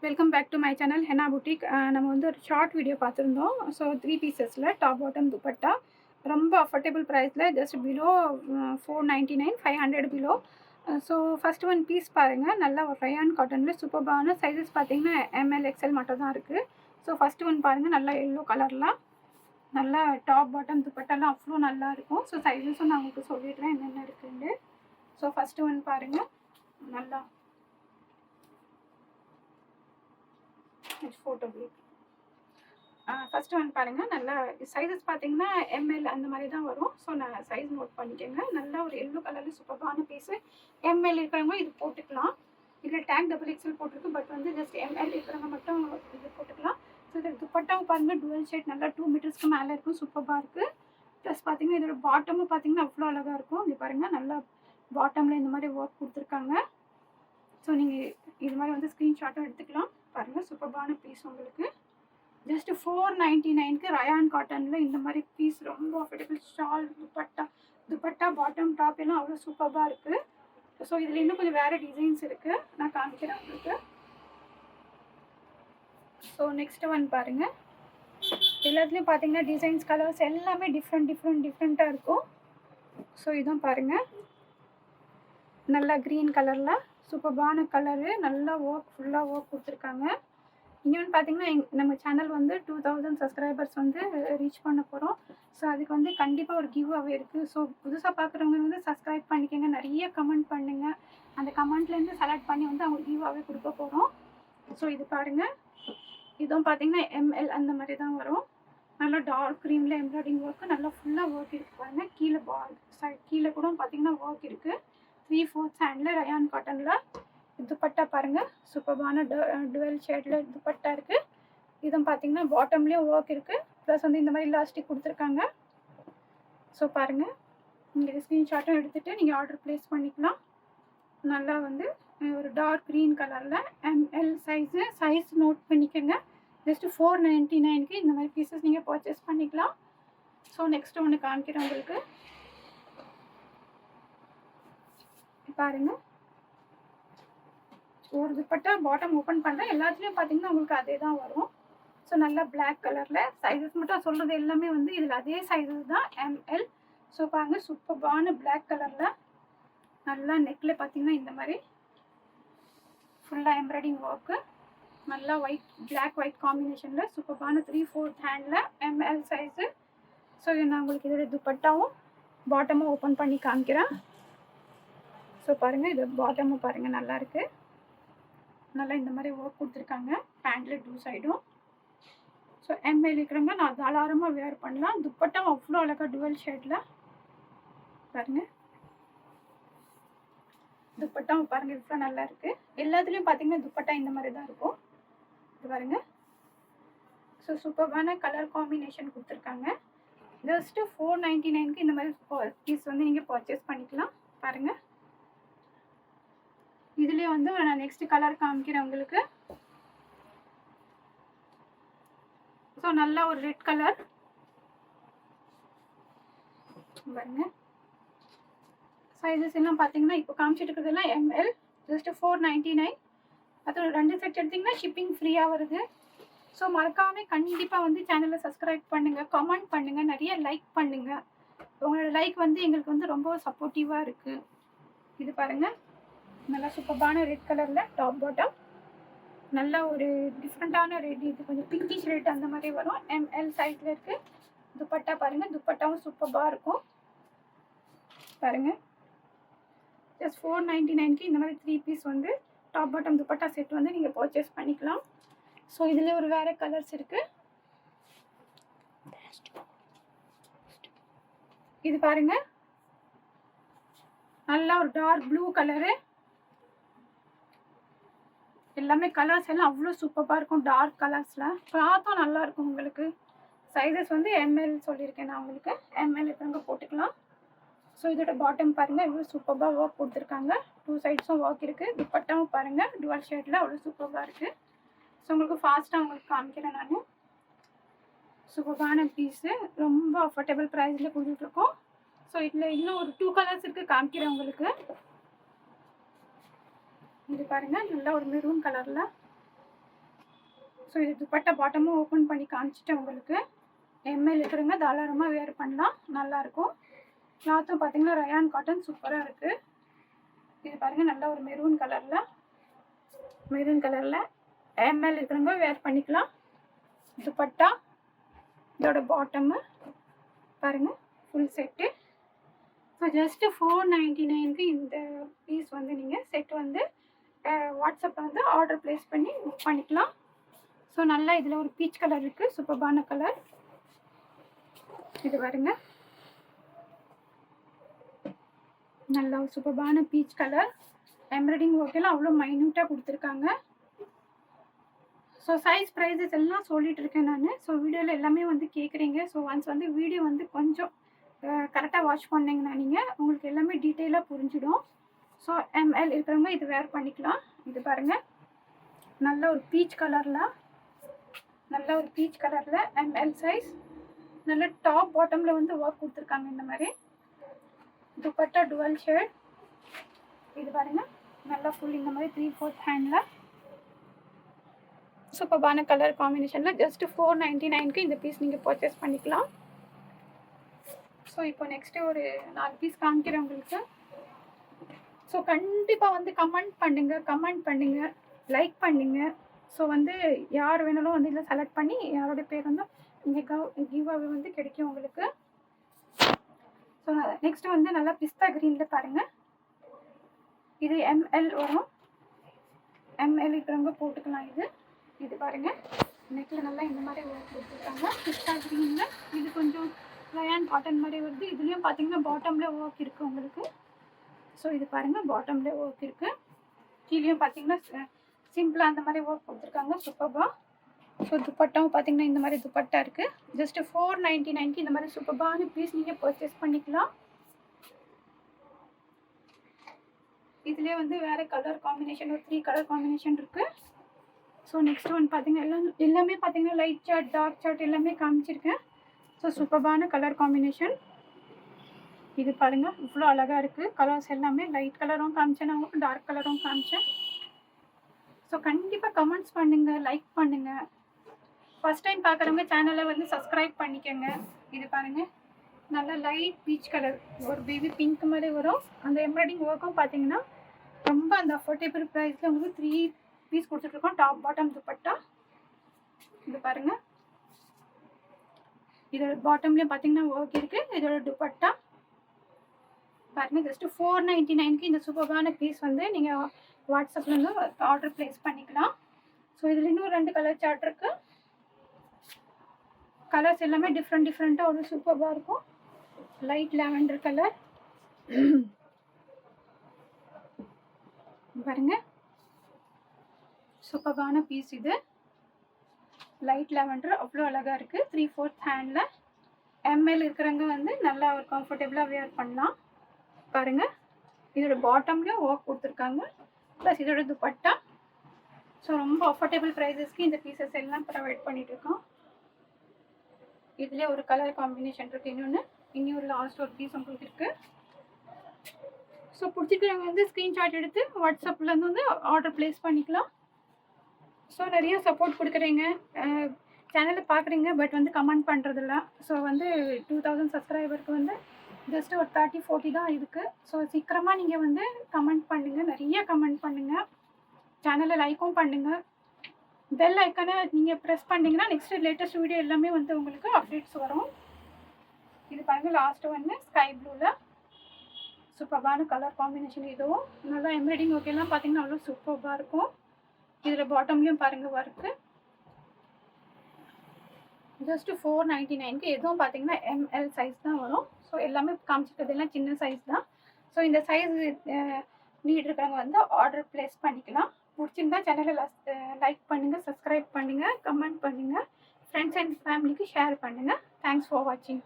Welcome back to my channel Hena boutique. நம்ம வந்து ஒரு ஷார்ட் வீடியோ பார்த்துருந்தோம். ஸோ 3 பீசஸில் டாப் பாட்டம் துப்பட்டா ரொம்ப அஃபோர்டபுள் ப்ரைஸில் just below 499 500 below. So first one piece பாருங்கள், நல்லா ஒரு ரயான் காட்டனில் சூப்பர்பான சைஸஸ் பார்த்தீங்கன்னா எம்எல் எக்ஸ்எல் மட்டும் தான் இருக்குது. ஸோ ஃபஸ்ட்டு ஒன் பாருங்கள், நல்லா எல்லோ கலர்லாம் நல்லா டாப் பாட்டம் துப்பட்டாலாம் அவ்வளோ நல்லா இருக்கும். ஸோ சைஸஸும் நான் உங்களுக்கு சொல்லிடுறேன் என்னென்ன இருக்குன்னு. ஸோ ஃபஸ்ட்டு ஒன் பாருங்கள், நல்லா ஃபோட்டோ ஃபஸ்ட்டு ஒன் பாருங்கள், நல்லா சைஸஸ் பார்த்தீங்கன்னா எம்எல் அந்த மாதிரி தான் வரும். ஸோ நான் சைஸ் நோட் பண்ணிக்கோங்க. நல்லா ஒரு எல்லோ கலரில் சூப்பரான பீஸு. எம்எல் இருக்கிறவங்க இது போட்டுக்கலாம். இதில் டேக் டபுள் எக்ஸ்எல் போட்டிருக்கு, பட் வந்து ஜஸ்ட் எம்எல் இருக்கிறவங்க மட்டும் இது போட்டுக்கலாம். ஸோ இதில் துப்பட்டாவும் பாருங்கள், டுவல் ஷேட் நல்லா 2 மீட்டர்ஸ்க்கு மேலே இருக்கும், சூப்பராக இருக்குது. ப்ளஸ் பார்த்தீங்கன்னா இதோட பாட்டமும் பார்த்தீங்கன்னா அவ்வளோ அழகாக இருக்கும். இங்கே பாருங்கள், நல்லா பாட்டமில் இந்த மாதிரி ஒர்க் கொடுத்துருக்காங்க. ஸோ நீங்கள் இது மாதிரி வந்து ஸ்க்ரீன்ஷாட்டும் எடுத்துக்கலாம். பாருங்கள், சூப்பரான பீஸ் உங்களுக்கு. ஜஸ்ட் 499க்கு ரயான் காட்டனில் இந்த மாதிரி பீஸ் ரொம்ப affordable. Shawl, dupatta bottom top எல்லாம் அவ்வளோ சூப்பராக இருக்குது. ஸோ இதில் இன்னும் கொஞ்சம் வேறு டிசைன்ஸ் இருக்குது, நான் காமிக்கிறேன் உங்களுக்கு. ஸோ நெக்ஸ்ட் ஒன் பாருங்கள், எல்லாத்துலேயும் பார்த்தீங்கன்னா டிசைன்ஸ் கலர்ஸ் எல்லாமே டிஃப்ரெண்ட்டாக இருக்கும். ஸோ இதுவும் பாருங்கள், நல்லா க்ரீன் கலரில் சூப்பரான கலரு, நல்லா ஃபுல்லாக ஒர்க் கொடுத்துருக்காங்க. இன்னொன்று பார்த்தீங்கன்னா நம்ம சேனல் வந்து 2000 சப்ஸ்கிரைபர்ஸ் வந்து ரீச் பண்ண போகிறோம். ஸோ அதுக்கு வந்து கண்டிப்பாக ஒரு கிவ் அவே இருக்குது. ஸோ புதுசாக பார்க்குறவங்க வந்து சப்ஸ்கிரைப் பண்ணிக்கோங்க, நிறைய கமெண்ட் பண்ணுங்கள். அந்த கமெண்ட்லேருந்து செலக்ட் பண்ணி வந்து அவங்க கிவ் அவே கொடுக்க போகிறோம். ஸோ இது பாருங்கள், இதுவும் பார்த்தீங்கன்னா எம்எல் அந்த மாதிரி தான் வரும். நல்லா டார்க் க்ரீமில் எம்ப்ராய்டிங் ஒர்க்கு, நல்லா ஃபுல்லாக ஒர்க் இருக்குது பாருங்கள். கீழே கூட பார்த்தீங்கன்னா ஒர்க் இருக்குது. 3/4 ஹேண்டில் ரயான் காட்டனில். துப்பட்டா பாருங்கள், சூப்பரான டுவெல் ஷேடில் துப்பட்டா இருக்குது. இதுவும் பார்த்தீங்கன்னா பாட்டம்லேயும் ஒர்க் இருக்குது, ப்ளஸ் வந்து இந்த மாதிரி எலாஸ்டிக் கொடுத்துருக்காங்க. ஸோ பாருங்கள், நீங்கள் ஸ்க்ரீன்ஷாட்டும் எடுத்துகிட்டு நீங்கள் ஆர்டர் ப்ளேஸ் பண்ணிக்கலாம். நல்லா வந்து ஒரு டார்க் க்ரீன் கலரில் எம்எல் சைஸ் நோட் பண்ணிக்கோங்க. ஜஸ்ட்டு 499க்கு இந்த மாதிரி பீசஸ் நீங்கள் பர்ச்சேஸ் பண்ணிக்கலாம். ஸோ நெக்ஸ்ட்டு ஒன்று காமிக்கிறேன் உங்களுக்கு. பாருங்கள், ஒரு துப்பட்டா பாட்டம் ஓப்பன் பண்ணுறேன், எல்லாத்துலேயும் பார்த்தீங்கன்னா உங்களுக்கு அதே தான் வரும். ஸோ நல்லா பிளாக் கலரில் சைஸஸ் மட்டும் சொல்கிறது எல்லாமே வந்து இதில் அதே சைஸஸ் தான் எம்எல். ஸோ பாருங்கள், சூப்பரான பிளாக் கலரில் நல்லா நெக்கில் பார்த்தீங்கன்னா இந்த மாதிரி ஃபுல்லாக எம்ப்ராய்டிங் ஒர்க்கு, நல்லா பிளாக் ஒயிட் காம்பினேஷனில் சூப்பரான 3/4 ஹேண்டில் எம்எல் சைஸு. ஸோ நான் உங்களுக்கு இதோட துப்பட்டாவும் பாட்டமும் ஓப்பன் பண்ணி காமிக்கிறேன். ஸோ பாருங்கள், இது பாட்டமும் பாருங்கள் நல்லாயிருக்கு. நல்லா இந்த மாதிரி ஒர்க் கொடுத்துருக்காங்க பேண்டில் 2 சைடும். ஸோ எம்எல் இருக்கிறவங்க நான் தாராளமாக வேர் பண்ணலாம். துப்பட்டா அவ்வளோ அழகாக டுவெல் ஷேடில் பாருங்கள். துப்பட்டாவும் பாருங்கள் இவ்வளோ நல்லா இருக்குது. எல்லாத்துலேயும் பார்த்தீங்கன்னா துப்பட்டா இந்த மாதிரி தான் இருக்கும். இது பாருங்கள், ஸோ சூப்பரான கலர் காம்பினேஷன் கொடுத்துருக்காங்க. ஜஸ்ட்டு 499க்கு இந்த மாதிரி பீஸ் வந்து நீங்கள் பர்ச்சேஸ் பண்ணிக்கலாம். பாருங்கள், இதுலேயே வந்து நான் நெக்ஸ்ட் கலர் காமிக்கிறேன் உங்களுக்கு. ஸோ நல்லா ஒரு ரெட் கலர் பாருங்க. சைஸஸ் எல்லாம் பார்த்தீங்கன்னா இப்போ காமிச்சிட்டு இருக்கிறதுலாம் எம்எல், ஜஸ்ட் 499. அது 2 செட் எடுத்திங்கன்னா ஷிப்பிங் ஃப்ரீயாக வருது. ஸோ மறக்காமல் கண்டிப்பாக வந்து சேனலை சப்ஸ்கிரைப் பண்ணுங்கள், கமெண்ட் பண்ணுங்கள், நிறைய லைக் பண்ணுங்கள். உங்களோட லைக் வந்து எங்களுக்கு வந்து ரொம்ப சப்போர்ட்டிவாக இருக்குது. இது பாருங்கள், நல்லா சூப்பரான ரெட் கலரில் டாப் பாட்டம், நல்லா ஒரு டிஃப்ரெண்ட்டான ரெட், இது கொஞ்சம் பிங்கிஷ் ரெட் அந்த மாதிரி வரும். எம்எல் சைஸில் இருக்குது. துப்பட்டா பாருங்கள், துப்பட்டாவும் சூப்பராக இருக்கும் பாருங்கள். ஜஸ்ட் 499க்கு இந்த மாதிரி 3 பீஸ் வந்து டாப் பாட்டம் துப்பட்டா செட் வந்து நீங்கள் பர்ச்சேஸ் பண்ணிக்கலாம். ஸோ இதில் ஒரு வேறு கலர்ஸ் இருக்குது. இது பாருங்கள், நல்லா ஒரு டார்க் ப்ளூ கலரு. எல்லாமே கலர்ஸ் எல்லாம் அவ்வளோ சூப்பராக இருக்கும். டார்க் கலர்ஸில் கிளாத்தும் நல்லா இருக்கும் உங்களுக்கு. சைஸஸ் வந்து எம்எல் சொல்லியிருக்கேன் நான் உங்களுக்கு. எம்எல் இருக்கிறவங்க போட்டுக்கலாம். ஸோ இதோட பாட்டம் பாருங்கள், இவ்வளோ சூப்பராக ஒர்க் கொடுத்துருக்காங்க. 2 சைட்ஸும் ஒர்க் இருக்குது. துப்பட்டாவும் பாருங்கள் டுவல் ஷேடில் அவ்வளோ சூப்பராக இருக்குது. ஸோ உங்களுக்கு ஃபாஸ்ட்டாக உங்களுக்கு காமிக்கிறேன் நான். சூப்பரான பீஸு, ரொம்ப அஃபோர்டபுள் ப்ரைஸில் கொடுத்துட்ருக்கோம். ஸோ இதில் இன்னும் ஒரு 2 கலர்ஸ் இருக்குது, காமிக்கிறேன் உங்களுக்கு. இது பாருங்கள், நல்லா ஒரு மெரூன் கலரில் ஸோ இது துப்பட்டா பாட்டமும் ஓப்பன் பண்ணி காமிச்சிட்டேன் உங்களுக்கு. எம்எல் இருக்கிறவங்க தாராளமாக வேர் பண்ணலாம், நல்லாயிருக்கும். கிளாத்தும் பார்த்தீங்கன்னா ரயான் காட்டன் சூப்பராக இருக்குது. இது பாருங்கள், நல்ல ஒரு மெரூன் கலரில் எம்எல் இருக்கிறவங்க வேர் பண்ணிக்கலாம். துப்பட்டா இதோட பாட்டமு பாருங்கள், ஃபுல் செட்டு. ஸோ ஜஸ்ட்டு 499க்கு இந்த பீஸ் வந்து நீங்கள் செட் வந்து வாட்ஸ்அப்பில் வந்து ஆர்டர் ப்ளேஸ் பண்ணி புக் பண்ணிக்கலாம். ஸோ நல்லா இதில் ஒரு பீச் கலர் இருக்குது, சூப்பர்பான கலர். இது பாருங்க, நல்லா சூப்பர்பான பீச் கலர். எம்ப்ராய்டிங் ஒர்க்கெல்லாம் அவ்வளோ மைன்யூட்டாக கொடுத்துருக்காங்க. ஸோ சைஸ் ப்ரைஸஸ் எல்லாம் சொல்லிட்டு இருக்கேன் நான். ஸோ வீடியோவில் எல்லாமே வந்து கேட்குறீங்க. ஸோ ஒன்ஸ் வந்து வீடியோ வந்து கொஞ்சம் கரெக்டாக வாட்ச் பண்ணிங்கன்னா நீங்கள் உங்களுக்கு எல்லாமே டீட்டெயிலாக புரிஞ்சிடும். ஸோ எம்எல் இருக்கிறவங்க இது வேர் பண்ணிக்கலாம். இது பாருங்கள், நல்ல ஒரு பீச் கலரில் எம்எல் சைஸ். நல்ல டாப் பாட்டமில் வந்து ஒர்க் கொடுத்துருக்காங்க இந்த மாதிரி. Dupatta dual shade. இது பாருங்கள், நல்லா ஃபுல் இந்த மாதிரி 3/4 ஹேண்டில் சூப்பர்பான கலர் காம்பினேஷனில் ஜஸ்ட் 499க்கு இந்த பீஸ் நீங்கள் பர்ச்சேஸ் பண்ணிக்கலாம். ஸோ இப்போ நெக்ஸ்ட்டு ஒரு 4 பீஸ் காமிக்கிறேன் உங்களுக்கு. ஸோ கண்டிப்பாக வந்து கமெண்ட் பண்ணுங்கள், லைக் பண்ணுங்கள். ஸோ வந்து யார் வேணாலும் வந்து இதில் செலக்ட் பண்ணி யாரோட பேர் வந்து இங்கே கிவ் அவே வந்து கிடைக்கும் உங்களுக்கு. ஸோ நெக்ஸ்ட்டு வந்து நல்லா பிஸ்தா க்ரீனில் பாருங்கள். இது எம்எல் வரும், எம்எல் இருக்கிறவங்க போட்டுக்கலாம். இது பாருங்கள், நெக்கில் நல்லா இந்த மாதிரி ஒர்க் கொடுத்துருக்காங்க பிஸ்தா க்ரீனில். இது கொஞ்சம் ரயான் காட்டன் மாதிரி வருது. இதுலேயும் பார்த்தீங்கன்னா பாட்டமில் ஒர்க் இருக்குது உங்களுக்கு. ஸோ இது பாருங்கள், பாட்டமில் ஒர்க் இருக்குது. கீழேயும் பார்த்தீங்கன்னா சிம்பிளாக அந்த மாதிரி ஒர்க் கொடுத்துருக்காங்க சூப்பர்பாக. ஸோ துப்பட்டாவும் பார்த்தீங்கன்னா இந்த மாதிரி துப்பட்டா இருக்குது. ஜஸ்ட்டு 499க்கு இந்த மாதிரி சூப்பர்பான பீஸ் நீங்கள் பர்ச்சேஸ் பண்ணிக்கலாம். இதுலேயே வந்து வேறு கலர் காம்பினேஷன் ஒரு 3 கலர் காம்பினேஷன் இருக்குது. ஸோ நெக்ஸ்ட் ஒன் பார்த்தீங்கன்னா எல்லாமே பார்த்தீங்கன்னா லைட் சார்ட், டார்க் சார்ட் எல்லாமே காமிச்சிருக்கேன். ஸோ சூப்பர்பான கலர் காம்பினேஷன். இது பாருங்கள், இவ்வளோ அழகாக இருக்குது. கலர்ஸ் எல்லாமே லைட் கலரும் காமிச்சேன், நான் உங்களுக்கு டார்க் கலரும் காமிச்சேன். ஸோ கண்டிப்பாக கமெண்ட்ஸ் பண்ணுங்கள், லைக் பண்ணுங்கள். ஃபஸ்ட் டைம் பார்க்குறவங்க சேனலை வந்து சப்ஸ்கிரைப் பண்ணிக்கோங்க. இது பாருங்கள், நல்லா லைட் பீச் கலர், ஒரு பேபி பிங்க் மாதிரி வரும். அந்த எம்ப்ராய்டிங் ஒர்க்கும் பார்த்தீங்கன்னா ரொம்ப அந்த அஃபோர்டபுள் ப்ரைஸில் உங்களுக்கு 3 பீஸ் கொடுத்துட்ருக்கோம். Top bottom dupatta. இது பாருங்கள், இதோட பாட்டம்லேயும் பார்த்தீங்கன்னா ஒர்க் இருக்குது. இதோட துப்பட்டா பாருங்கள், ஜஸ்ட்டு 499க்கு இந்த சூப்பரான பீஸ் வந்து நீங்கள் வாட்ஸ்அப்பில் வந்து ஆர்டர் ப்ளேஸ் பண்ணிக்கலாம். ஸோ இதில் இன்னும் 2 கலர் சார்ட் இருக்குது. கலர்ஸ் எல்லாமே டிஃப்ரெண்ட்டாக ஒரு சூப்பராக இருக்கும். லைட் லாவெண்டர் கலர் பாருங்கள், சூப்பரான பீஸ். இது லைட் லாவெண்டர் அவ்வளோ அழகாக இருக்குது. 3/4 ஹேண்டில் எம்எல் இருக்கிறவங்க வந்து நல்லா ஒரு கம்ஃபர்டபுளாக வேர் பண்ணலாம். பாருங்கள், இதோட பாட்டம்லேயும் ஒர்க் கொடுத்துருக்காங்க, ப்ளஸ் இதோட துப்பட்டா. ஸோ ரொம்ப அஃபோர்டபுள் ப்ரைஸஸ்க்கு இந்த பீசஸ் எல்லாம் ப்ரொவைட் பண்ணிகிட்ருக்கோம். இதுலேயே ஒரு கலர் காம்பினேஷன் இருக்குது. இன்னொரு லாஸ்ட் ஒரு பீஸ் உங்களுக்கு இருக்குது. ஸோ பிடிச்சிக்கிறவங்க வந்து ஸ்க்ரீன்ஷாட் எடுத்து வாட்ஸ்அப்பில் வந்து ஆர்டர் ப்ளேஸ் பண்ணிக்கலாம். ஸோ நிறைய சப்போர்ட் கொடுக்குறீங்க, சேனலை பார்க்குறீங்க, பட் வந்து கமெண்ட் பண்ணுறதில்ல. ஸோ வந்து 2000 சப்ஸ்கிரைபருக்கு வந்து ஜஸ்ட் ஒரு 30-40 தான் இருக்குது. ஸோ சீக்கிரமாக நீங்கள் வந்து கமெண்ட் பண்ணுங்கள், நிறைய கமெண்ட் பண்ணுங்கள், சேனலை லைக்கும் பண்ணுங்கள். பெல் ஐக்கானை நீங்கள் ப்ரெஸ் பண்ணிங்கன்னா நெக்ஸ்ட்டு லேட்டஸ்ட் வீடியோ எல்லாமே வந்து உங்களுக்கு அப்டேட்ஸ் வரும். இது பாருங்கள், லாஸ்ட்டு வந்து ஸ்கை ப்ளூவில் சூப்பரான கலர் காம்பினேஷன். இதுவும் நல்லா எம்ப்ராய்டிங் ஓகேலாம் பார்த்தீங்கன்னா அவ்வளோ சூப்பராக இருக்கும். இதில் பாட்டம்லேயும் பாருங்கள் ஒர்க்கு. ஜஸ்ட்டு 499க்கு. எதுவும் பார்த்தீங்கன்னா எம்எல் சைஸ் தான் வரும். ஸோ எல்லாமே காமிச்சிருக்கிறது எல்லாம் சின்ன சைஸ் தான். ஸோ இந்த சைஸ் நீட் இருக்கிறவங்க வந்து ஆர்டர் ப்ளேஸ் பண்ணிக்கலாம். பிடிச்சிருந்தா சேனலை லைக் பண்ணுங்கள், சப்ஸ்கிரைப் பண்ணுங்கள், கமெண்ட் பண்ணுங்கள், ஃப்ரெண்ட்ஸ் அண்ட் ஃபேமிலிக்கு ஷேர் பண்ணுங்கள். தேங்க்ஸ் ஃபார் வாட்சிங்.